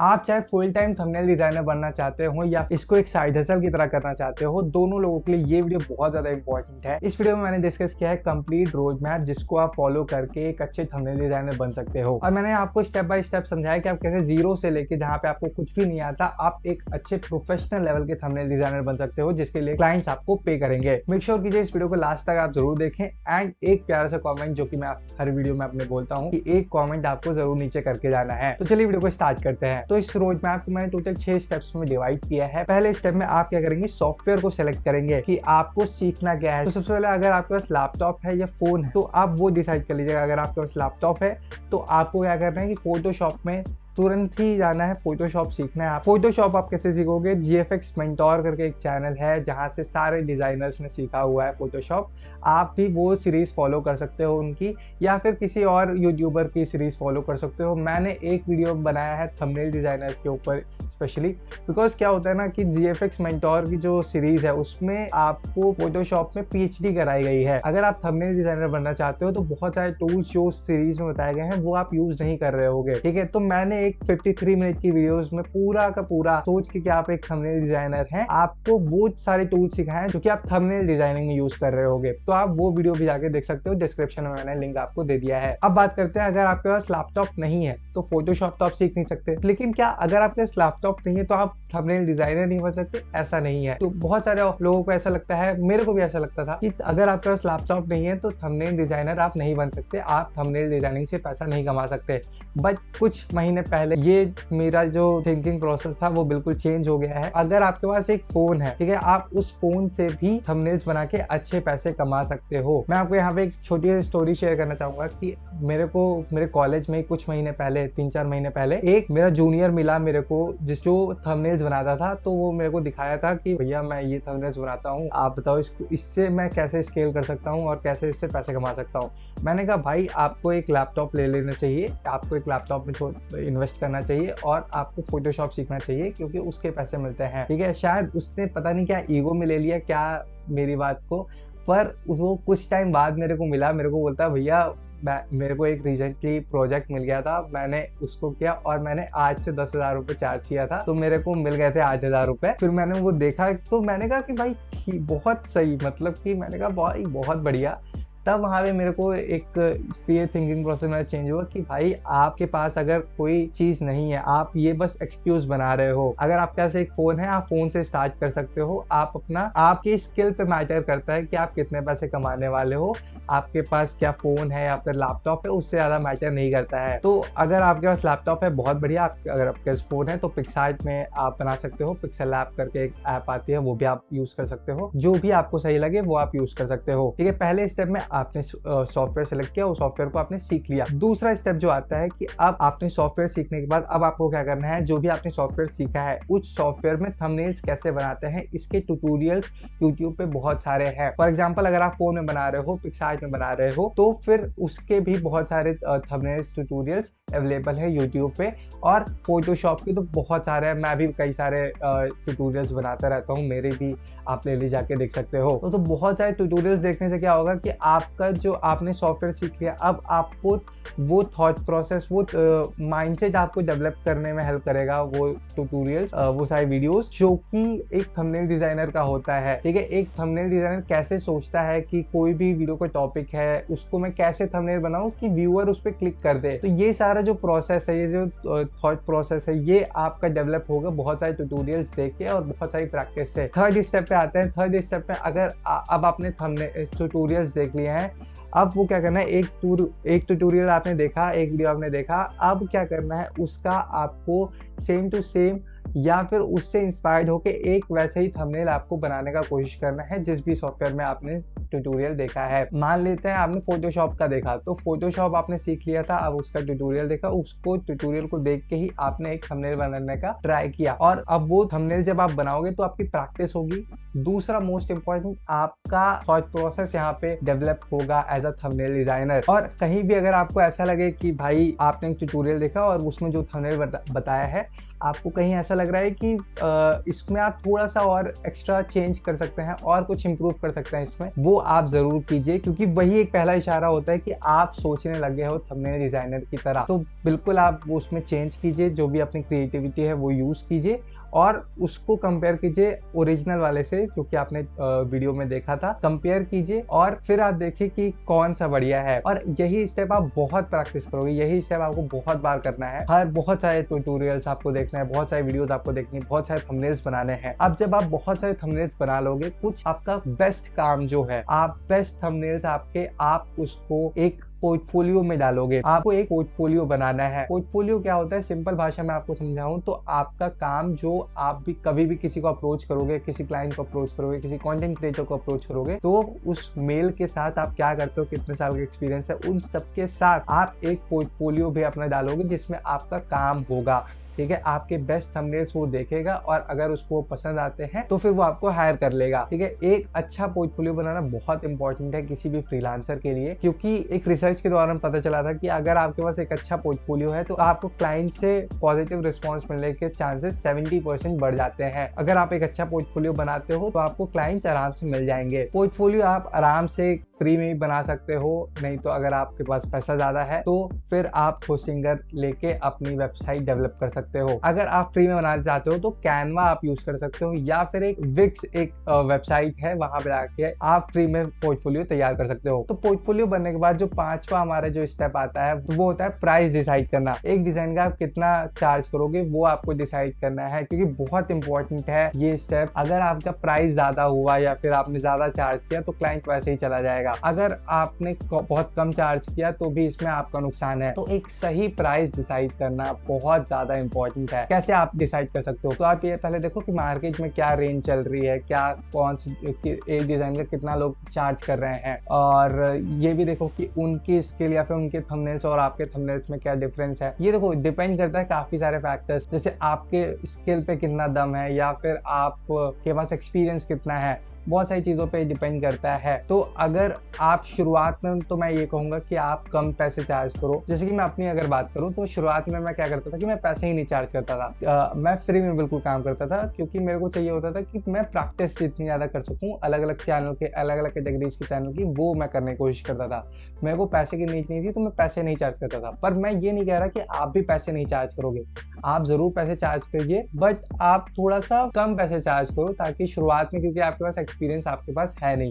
आप चाहे full time thumbnail designer बनना चाहते हो या इसको एक साइड हसल की तरह करना चाहते हो, दोनों लोगों के लिए ये वीडियो बहुत ज्यादा इंपॉर्टेंट है। इस वीडियो में मैंने डिस्कस किया है कंप्लीट रोड मैप, जिसको आप फॉलो करके एक अच्छे थंबनेल डिजाइनर बन सकते हो। और मैंने आपको स्टेप बाय स्टेप समझाया कि आप कैसे जीरो से लेके जहां पे आपको कुछ भी नहीं आता, आप एक अच्छे प्रोफेशनल लेवल के थंबनेल डिजाइनर बन सकते हो, जिसके लिए क्लाइंट्स आपको पे करेंगे। मेक श्योर कीजिए इस वीडियो को लास्ट तक आप जरूर देखें एंड एक प्यारा सा कॉमेंट, जो कि मैं हर वीडियो में अपने बोलता हूँ कि एक कॉमेंट आपको जरूर नीचे करके जाना है। तो चलिए वीडियो को स्टार्ट करते हैं। तो इस रोड मैप मैंने टोटल 6 स्टेप्स में डिवाइड किया है। पहले स्टेप में आप क्या करेंगे, सॉफ्टवेयर को सिलेक्ट करेंगे कि आपको सीखना क्या है। तो सबसे पहले अगर आपके पास लैपटॉप है या फोन है तो आप वो डिसाइड कर लीजिएगा। अगर आपके पास लैपटॉप है तो आपको क्या करना है कि फोटोशॉप में तुरंत ही जाना है, फोटोशॉप सीखना है। फोटोशॉप आप कैसे सीखोगे, GFX मेंटोर करके एक चैनल है जहां से सारे डिजाइनर्स ने सीखा हुआ है फोटोशॉप। आप भी वो सीरीज फॉलो कर सकते हो उनकी, या फिर किसी और यूट्यूबर की सीरीज फॉलो कर सकते हो। मैंने एक वीडियो बनाया है थंबनेल डिजाइनर्स के ऊपर स्पेशली, बिकॉज क्या होता है ना कि GFX मेंटोर की जो सीरीज है उसमें आपको फोटोशॉप में PhD कराई गई है। अगर आप थंबनेल डिजाइनर बनना चाहते हो तो बहुत सारे टूल्स जो सीरीज में बताए गए हैं वो आप यूज नहीं कर रहे होगे, ठीक है। तो मैंने एक 53 मिनट की वीडियोस में पूरा का पूरा सोच के कि आप एक थंबनेल डिजाइनर हैं, आपको वो सारे टूल सिखाए हैं जो कि आप थंबनेल डिजाइनिंग में यूज कर रहे होगे। तो आप वो वीडियो भी जाके देख सकते हो, डिस्क्रिप्शन में मैंने लिंक आपको दे दिया है। अब बात करते हैं, अगर आपके पास लैपटॉप नहीं है तो फोटोशॉप तो आप सीख नहीं सकते, लेकिन क्या अगर आपके पास लैपटॉप नहीं है तो आप थंबनेल डिजाइनर नहीं बन सकते? ऐसा नहीं है। तो बहुत सारे लोगों को ऐसा लगता है, मेरे को भी ऐसा लगता था कि अगर आपके पास लैपटॉप नहीं है तो थंबनेल डिजाइनर आप नहीं बन सकते, आप थंबनेल डिजाइनिंग से पैसा नहीं कमा सकते। बट कुछ महीने पहले ये मेरा जो थिंकिंग प्रोसेस था वो बिल्कुल चेंज हो गया है। अगर आपके पास एक फोन है, ठीक है, आप उस फोन से भी थंबनेल्स बना के अच्छे पैसे कमा सकते हो। मैं आपको यहाँ पे एक छोटी स्टोरी शेयर करना चाहूंगा कि मेरे कॉलेज में कुछ महीने पहले, 3-4 महीने पहले, एक मेरा जूनियर मिला मेरे को जो थंबनेल्स बनाता था। तो वो मेरे को दिखाया था कि भैया मैं ये थंबनेल्स बनाता हूँ, आप बताओ इससे मैं कैसे स्केल कर सकता हूँ और कैसे इससे पैसे कमा सकता हूँ। मैंने कहा भाई आपको एक लैपटॉप ले लेना चाहिए, आपको एक लैपटॉप में इन्वेस्ट करना चाहिए और आपको फोटोशॉप सीखना चाहिए, क्योंकि उसके पैसे मिलते हैं, ठीक है। शायद उसने पता नहीं क्या ईगो में ले लिया क्या मेरी बात को, पर वो कुछ टाइम बाद मेरे को मिला, मेरे को बोलता भैया मेरे को एक रिसेंटली प्रोजेक्ट मिल गया था, मैंने उसको किया और मैंने आज से 10,000 रुपये चार्ज किया था, तो मेरे को मिल गए थे 8,000 रुपये। फिर मैंने वो देखा तो मैंने कहा कि भाई बहुत सही, मतलब कि मैंने कहा बहुत बढ़िया। तब वहाँ पे मेरे को एक ये थिंकिंग प्रोसेस मेरा चेंज हुआ कि भाई आपके पास अगर कोई चीज़ नहीं है, आप ये बस एक्सक्यूज बना रहे हो। अगर आपके पास एक फ़ोन है, आप फ़ोन से स्टार्ट कर सकते हो। आप आपकी स्किल पे मैटर करता है कि आप कितने पैसे कमाने वाले हो। आपके पास क्या फ़ोन है या फिर लैपटॉप है, उससे ज़्यादा मैटर नहीं करता है। तो अगर आपके पास लैपटॉप है बहुत बढ़िया, अगर आपके पास फ़ोन है तो पिक्सार्ट में आप बना सकते हो। पिक्सल ऐप करके एक ऐप आती है, वो भी आप यूज़ कर सकते हो। जो भी आपको सही लगे वो आप यूज़ कर सकते हो, ठीक है। पहले स्टेप में आपने सॉफ्टवेयर सेलेक्ट किया, उस सॉफ्टवेयर को आपने सीख लिया। दूसरा स्टेप जो आता है कि अब आपने सॉफ्टवेयर सीखने के बाद अब आपको क्या करना है, जो भी आपने सॉफ्टवेयर सीखा है उस सॉफ्टवेयर में थंबनेल्स कैसे बनाते हैं, इसके ट्यूटोरियल्स यूट्यूब पे बहुत सारे हैं। फॉर एग्जांपल अगर आप फोन में बना रहे हो, पिक्सार्ट में बना रहे हो, तो फिर उसके भी बहुत सारे थंबनेल्स ट्यूटोरियल्स अवेलेबल है यूट्यूब पे। और फोटोशॉप के तो बहुत सारे हैं, मैं भी कई सारे ट्यूटोरियल्स बनाता रहता हूँ, मेरे भी आप ले जाके देख सकते हो। तो बहुत सारे ट्यूटोरियल्स देखने से क्या होगा कि आपका जो आपने सॉफ्टवेयर सीख लिया, अब आपको वो थॉट प्रोसेस, वो माइंडसेट आपको डेवलप करने में हेल्प करेगा वो ट्यूटोरियल्स, वो सारे वीडियोस जो कि एक थंबनेल डिजाइनर का होता है, ठीक है। एक थंबनेल डिजाइनर कैसे सोचता है कि कोई भी वीडियो का टॉपिक है उसको मैं कैसे थंबनेल बनाऊं कि व्यूअर उस पर क्लिक कर दे। तो ये सारा जो प्रोसेस है, ये जो थॉट प्रोसेस है, ये आपका डेवलप होगा बहुत सारे ट्यूटोरियल्स देख के और बहुत सारी प्रैक्टिस से। थर्ड स्टेप पे आते हैं। थर्ड स्टेप पे अगर अब आपने थंबनेल ट्यूटोरियल्स देख लिए हैं, अब वो क्या करना है, एक ट्यूटोरियल आपने देखा, एक वीडियो आपने देखा, अब क्या करना है उसका आपको सेम टू सेम या फिर उससे इंस्पायर्ड होके एक वैसे ही थंबनेल आपको बनाने का कोशिश करना है जिस भी सॉफ्टवेयर में आपने ट्यूटोरियल देखा है। मान लेते हैं आपने फोटोशॉप का देखा, तो फोटोशॉप आपने सीख लिया था, अब उसका ट्यूटोरियल देखा, उसको ट्यूटोरियल को देख के ही आपने एक थंबनेल बनाने का ट्राई किया, और अब वो थंबनेल जब आप बनाओगे तो आपकी प्रैक्टिस होगी। दूसरा मोस्ट इंपॉर्टेंट, आपका थॉट प्रोसेस यहाँ पे डेवलप होगा एज अ थंबनेल डिजाइनर। और कहीं भी अगर आपको ऐसा लगे कि भाई आपने एक ट्यूटोरियल देखा और उसमें जो थंबनेल बताया है, आपको कहीं ऐसा लग रहा है कि इसमें आप थोड़ा सा और एक्स्ट्रा चेंज कर सकते हैं और कुछ इंप्रूव कर सकते हैं इसमें, वो आप जरूर कीजिए, क्योंकि वही एक पहला इशारा होता है कि आप सोचने लगे हो थंबनेल डिजाइनर की तरह। तो बिल्कुल आप उसमें चेंज कीजिए, जो भी अपनी क्रिएटिविटी है वो यूज कीजिए और उसको कंपेयर कीजिए ओरिजिनल वाले से, जो कि आपने वीडियो में देखा था। कंपेयर कीजिए और फिर आप देखिए कि कौन सा बढ़िया है। और यही स्टेप आप बहुत प्रैक्टिस करोगे, यही स्टेप आपको बहुत बार करना है। हर बहुत सारे ट्यूटोरियल्स आपको देखना है, बहुत सारे वीडियोस आपको देखनी है, बहुत सारे थंबनेल्स बनाने हैं। अब जब आप बहुत सारे थंबनेल्स बना लोगे, कुछ आपका बेस्ट काम जो है, आप बेस्ट थंबनेल्स आपके आप उसको एक पोर्टफोलियो में डालोगे। आपको एक पोर्टफोलियो बनाना है। पोर्टफोलियो क्या होता है, सिंपल भाषा में आपको समझाऊं तो आपका काम जो आप भी कभी भी किसी को अप्रोच करोगे, किसी क्लाइंट को अप्रोच करोगे, किसी कंटेंट क्रिएटर को अप्रोच करोगे, तो उस मेल के साथ आप क्या करते हो, कितने साल का एक्सपीरियंस है, उन सबके साथ आप एक पोर्टफोलियो भी अपना डालोगे जिसमें आपका काम होगा। ठीक है, आपके बेस्ट थंबनेल्स वो देखेगा और अगर उसको पसंद आते हैं तो फिर वो आपको हायर कर लेगा। ठीक है, एक अच्छा पोर्टफोलियो बनाना बहुत इंपॉर्टेंट है किसी भी फ्रीलांसर के लिए, क्योंकि एक रिसर्च के दौरान पता चला था कि अगर आपके पास एक अच्छा पोर्टफोलियो है तो आपको क्लाइंट से पॉजिटिव रिस्पॉन्स मिलने के चांसेस 70% बढ़ जाते हैं। अगर आप एक अच्छा पोर्टफोलियो बनाते हो तो आपको क्लाइंट्स आराम से मिल जाएंगे। पोर्टफोलियो आप आराम से फ्री में ही बना सकते हो, नहीं तो अगर आपके पास पैसा ज्यादा है तो फिर आप होस्टिंगर लेके अपनी वेबसाइट डेवलप कर सकते हो। अगर आप फ्री में बनाना चाहते हो तो कैनवा आप यूज कर सकते हो, या फिर एक विक्स एक वेबसाइट है, वहां पे जाके आप फ्री में पोर्टफोलियो तैयार कर सकते हो। तो पोर्टफोलियो बनने के बाद जो पांचवा हमारा जो स्टेप आता है वो होता है प्राइस डिसाइड करना। एक डिजाइन का आप कितना चार्ज करोगे वो आपको डिसाइड करना है, क्योंकि बहुत इंपॉर्टेंट है ये स्टेप। अगर आपका प्राइस ज्यादा हुआ या फिर आपने ज्यादा चार्ज किया तो क्लाइंट वैसे ही चला जाएगा। अगर आपने बहुत कम चार्ज किया तो भी इसमें आपका नुकसान है। तो एक सही प्राइस डिसाइड करना बहुत ज्यादा इंपॉर्टेंट है। कैसे आप डिसाइड कर सकते हो, तो आप ये पहले देखो कि मार्केट में क्या रेंज चल रही है, क्या कौन सी एक डिजाइन का कितना लोग चार्ज कर रहे हैं, और ये भी देखो कि उनकी स्किल या फिर उनके थंबनेल्स और आपके थंबनेल्स में क्या डिफरेंस है। ये देखो डिपेंड करता है काफी सारे फैक्टर्स, जैसे आपके स्किल पे कितना दम है या फिर आपके पास एक्सपीरियंस कितना है, बहुत सारी चीजों पे डिपेंड करता है। तो अगर आप शुरुआत में, तो मैं ये कहूंगा कि आप कम पैसे चार्ज करो। जैसे कि मैं अपनी अगर बात करूं तो शुरुआत में मैं क्या करता था कि मैं पैसे ही नहीं चार्ज करता था। मैं फ्री में बिल्कुल काम करता था, क्योंकि मेरे को चाहिए होता था कि मैं प्रैक्टिस जितनी ज्यादा कर सकूं अलग अलग चैनल के, अलग अलग कैटेगरीज के चैनल की, वो मैं करने की कोशिश करता था। मेरे को पैसे की नीड नहीं थी तो मैं पैसे नहीं चार्ज करता था। पर मैं ये नहीं कह रहा कि आप भी पैसे नहीं चार्ज करोगे, आप जरूर पैसे चार्ज कीजिए, बट आप थोड़ा सा कम पैसे चार्ज करो, ताकि शुरुआत में, क्योंकि आपके पास एक्सपीरियंस आपके पास है नहीं,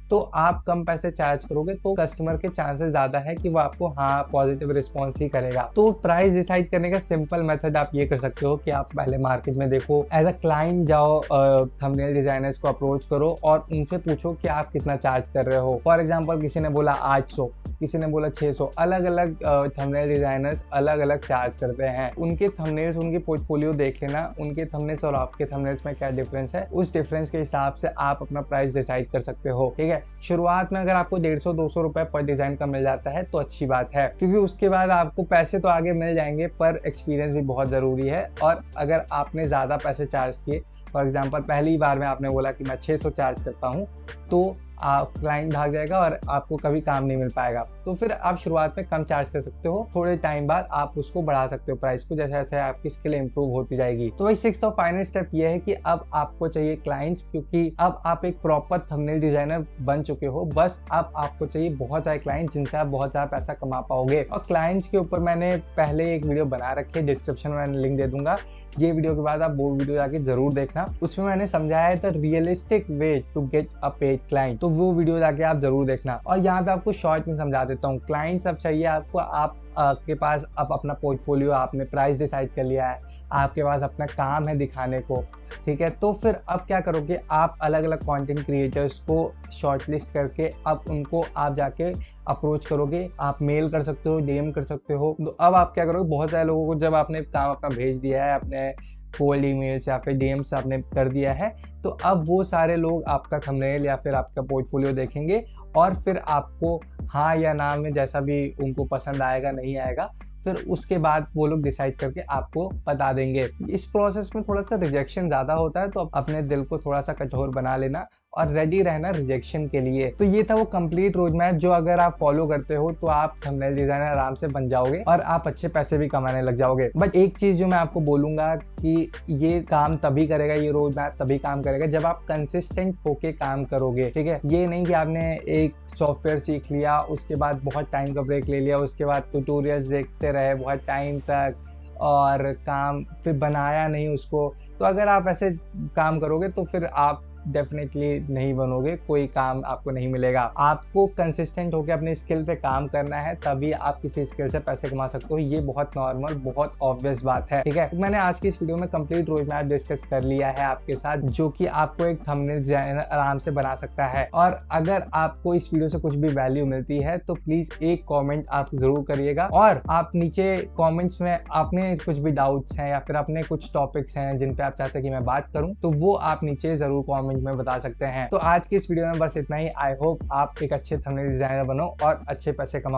तो आप कम पैसे चार्ज करोगे तो कस्टमर के चांसेस ज्यादा है कि वो आपको हाँ पॉजिटिव रिस्पॉन्स ही करेगा। तो प्राइस डिसाइड करने का सिंपल मेथड आप ये कर सकते हो कि आप पहले मार्केट में देखो, एज अ क्लाइंट जाओ, थंबनेल डिजाइनर्स को अप्रोच करो और उनसे पूछो कि आप कितना चार्ज कर रहे हो। फॉर एग्जाम्पल किसी ने बोला 800, किसी ने बोला 600, अलग अलग थंबनेल डिजाइनर्स अलग अलग चार्ज करते हैं। उनके थंबनेल्स, उनके पोर्टफोलियो देख लेना, उनके थंबनेल्स और आपके थंबनेल्स में क्या डिफरेंस है, उस डिफरेंस के हिसाब से आप अपना प्राइस डिसाइड कर सकते हो। ठीक है, शुरुआत में अगर आपको 150-200 रुपए पर डिजाइन का मिल जाता है तो अच्छी बात है, क्योंकि उसके बाद आपको पैसे तो आगे मिल जाएंगे, पर एक्सपीरियंस भी बहुत जरूरी है। और अगर आपने ज्यादा पैसे चार्ज किए, फॉर एग्जाम्पल पहली बार में आपने बोला कि मैं 600 चार्ज करता हूँ, तो आप क्लाइंट भाग जाएगा और आपको कभी काम नहीं मिल पाएगा। तो फिर आप शुरुआत में कम चार्ज कर सकते हो, थोड़े टाइम बाद आप उसको बढ़ा सकते हो प्राइस को, जैसे जैसे आपकी स्किल इंप्रूव होती जाएगी। तो वही 6th और फाइनल स्टेप ये है कि अब आपको चाहिए क्लाइंट्स, क्योंकि अब आप एक प्रॉपर थंबनेल डिजाइनर बन चुके हो। बस अब आपको चाहिए बहुत सारे क्लाइंट्स जिनसे आप बहुत ज्यादा पैसा कमा पाओगे। और क्लाइंट्स के ऊपर मैंने पहले एक वीडियो बना रखी है, डिस्क्रिप्शन में लिंक दे दूंगा। ये वीडियो के बाद आप वो वीडियो जाके जरूर देखना, उसमें मैंने समझाया था realistic way to get a paid client, तो वो वीडियो जाके आप जरूर देखना। और यहाँ पे आपको शॉर्ट में समझा देता हूँ। क्लाइंट्स अब चाहिए आपको, आपके पास अब अपना पोर्टफोलियो, आपने प्राइस डिसाइड कर लिया है, आपके पास अपना काम है दिखाने को। ठीक है, तो फिर अब क्या करोगे, आप अलग अलग कंटेंट क्रिएटर्स को शॉर्टलिस्ट करके अब उनको आप जाके अप्रोच करोगे। आप मेल कर सकते हो, डीएम कर सकते हो। तो अब आप क्या करोगे, बहुत सारे लोगों को जब आपने काम अपना भेज दिया है, अपने कोल्ड ईमेल्स या फिर डीएम्स आपने कर दिया है, तो अब वो सारे लोग आपका थंबनेल या फिर आपका पोर्टफोलियो देखेंगे और फिर आपको हाँ या ना में जैसा भी उनको पसंद आएगा नहीं आएगा फिर उसके बाद वो लोग डिसाइड करके आपको बता देंगे। इस प्रोसेस में थोड़ा सा रिजेक्शन ज़्यादा होता है, तो अपने दिल को थोड़ा सा कठोर बना लेना और रेडी रहना रिजेक्शन के लिए। तो ये था वो कंप्लीट रोड मैप जो अगर आप फॉलो करते हो तो आप थंबनेल डिजाइनर आराम से बन जाओगे और आप अच्छे पैसे भी कमाने लग जाओगे। बट एक चीज जो मैं आपको बोलूंगा कि ये काम तभी करेगा, ये रोड मैप तभी काम करेगा जब आप कंसिस्टेंट होके काम करोगे, ठीक है। ये नहीं कि आपने एक सॉफ्टवेयर सीख लिया, उसके बाद बहुत टाइम का ब्रेक ले लिया, उसके बाद ट्यूटोरियल्स देखते रहे बहुत टाइम तक और काम फिर बनाया नहीं उसको। तो अगर आप ऐसे काम करोगे तो फिर आप डेफिनेटली नहीं बनोगे, कोई काम आपको नहीं मिलेगा। आपको कंसिस्टेंट होकर अपने स्किल पे काम करना है, तभी आप किसी स्किल से पैसे कमा सकते हो। ये बहुत नॉर्मल, बहुत ऑब्वियस बात है, ठीक है। मैंने आज की इस वीडियो में कंप्लीट रोड मैप डिस्कस कर लिया है आपके साथ, जो कि आपको एक थंबनेल डिजाइनर आराम से बना सकता है। और अगर आपको इस वीडियो से कुछ भी वैल्यू मिलती है तो प्लीज एक कॉमेंट आप जरूर करिएगा, और आप नीचे कॉमेंट्स में आपने कुछ भी डाउट्स हैं या फिर अपने कुछ टॉपिक्स हैं जिन पे आप चाहते हैं कि मैं बात करूं, तो वो आप नीचे जरूर कॉमेंट में बता सकते हैं। तो आज की इस वीडियो में बस इतना ही। आई होप आप एक अच्छे थंबनेल डिजाइनर बनो और अच्छे पैसे कमाओ।